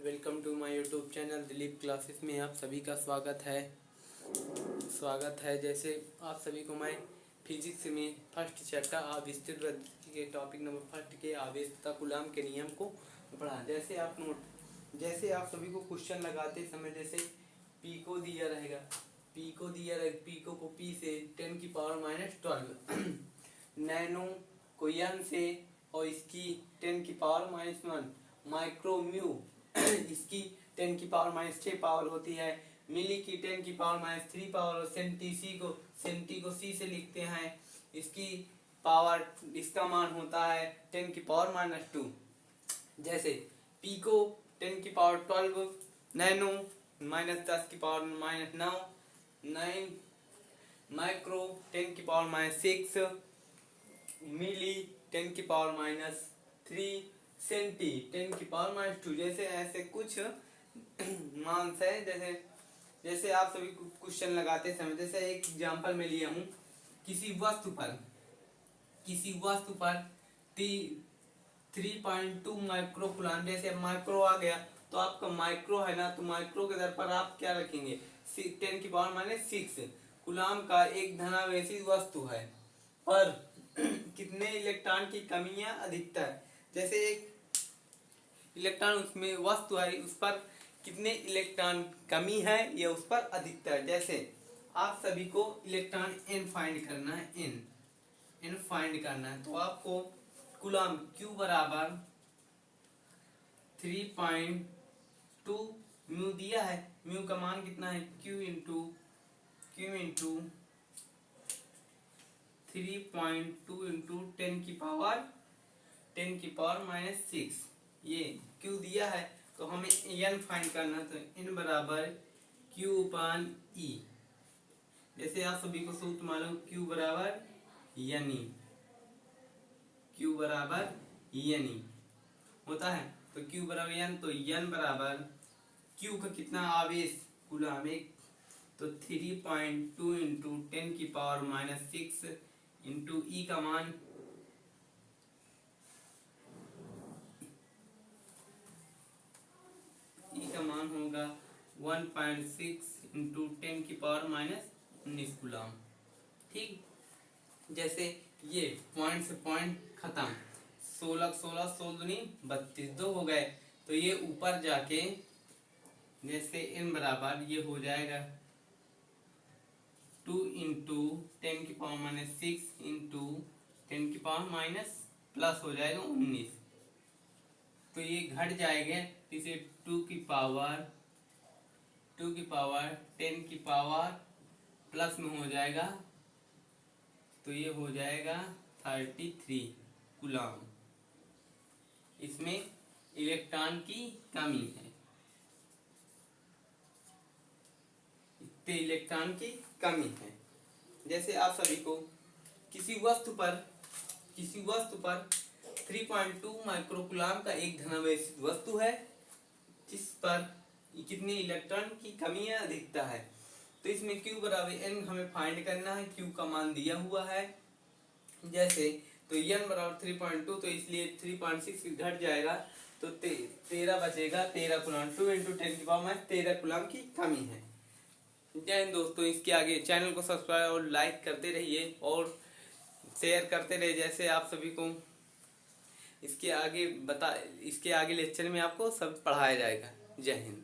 Welcome to my YouTube channel Dilip classes में आप सभी का स्वागत है। जैसे आप सभी को मैं फिजिक्स में फर्स्ट चैप्टर आवेशित के टॉपिक नंबर फर्स्ट के आवेशित कूलॉम के नियम को पढ़ा। जैसे आप सभी को क्वेश्चन लगाते समय जैसे पी को दिया रहेगा, पी को पी से 10⁻⁻12 नैनो को n से और इसकी 10⁻⁻1 माइक्रो म्यू इसकी 10⁻⁻6 पावर होती है। मिली की 10⁻⁻3 पावर और सेंटी को सी से लिखते हैं। इसकी पावर, इसका मान होता है 10⁻⁻2। जैसे पी को 10⁻12 नैनो -10⁻⁻9 9 माइक्रो 10⁻⁻6 मिली 10⁻⁻3 सेंटी 10⁻⁻2। जैसे ऐसे कुछ मान है। जैसे आप सभी क्वेश्चन लगाते समय जैसे एक एग्जांपल में लिया हूँ, किसी वस्तु पर 3.2 माइक्रो कूलॉम। जैसे माइक्रो आ गया तो आपका माइक्रो है ना, तो माइक्रो के दर पर आप क्या रखेंगे 10⁻⁻6 कूलॉम का एक धनावेशी वस्तु है पर कितने इलेक्ट्रॉन की कमी या अधिकता है। जैसे एक इलेक्ट्रॉन उसमें वस्तु है, उस पर कितने इलेक्ट्रॉन कमी है या उस पर अधिकता है। जैसे आप सभी को इलेक्ट्रॉन n फाइंड करना है, n फाइंड करना है तो आपको कूलॉम Q बराबर 3.2 म्यू दिया है। म्यू का मान कितना है Q इंटू 3.2 इंटू 10⁻⁻6 ये Q दिया है तो हमें n फाइंड करना है। तो n बराबर Q/E। जैसे आप सभी को सूत्र मालूम Q बराबर N होता है। तो Q बराबर N, तो N बराबर Q का कितना आवेश कूलॉम एक, तो 3.2 इंटू 10⁻⁻6 इंटू E का मान होगा 1.6 इंटू 10⁻⁻19 कूलॉम। ठीक, जैसे ये पॉइंट से पॉइंट खत्म, 16 दूनी 32 दो हो गए। तो ये ऊपर जाके जैसे n बराबर ये हो जाएगा 2 इंटू 10⁻⁻6 इंटू 10⁻+ हो जाएगा 19। तो ये घट जाएंगे, इसे 2 की पावर 10 में हो जाएगा तो ये हो जाएगा 33 कूलॉम। इसमें इलेक्ट्रॉन की कमी है, इतने इलेक्ट्रॉन की कमी है। जैसे आप सभी को किसी वस्तु पर 3.2 माइक्रो कूलॉम का एक धनावेशित वस्तु है जिस पर कितने इलेक्ट्रॉन की कमी या अधिकता है। तो इसमें Q बराबर N हमें फाइंड करना है। Q का मान दिया हुआ है। जैसे तो N बराबर 3.2, तो इसलिए 3.6 घट जाएगा तो 13 बचेगा। 13 कूलॉम 2 इंटू 10⁻13 कूलॉम की कमी है। जय हिंद दोस्तों। इसके आगे चैनल को सब्सक्राइब और लाइक करते रहिए और शेयर करते रहिए। जैसे आप सभी को इसके आगे लेक्चर में आपको सब पढ़ाया जाएगा। जय हिंद।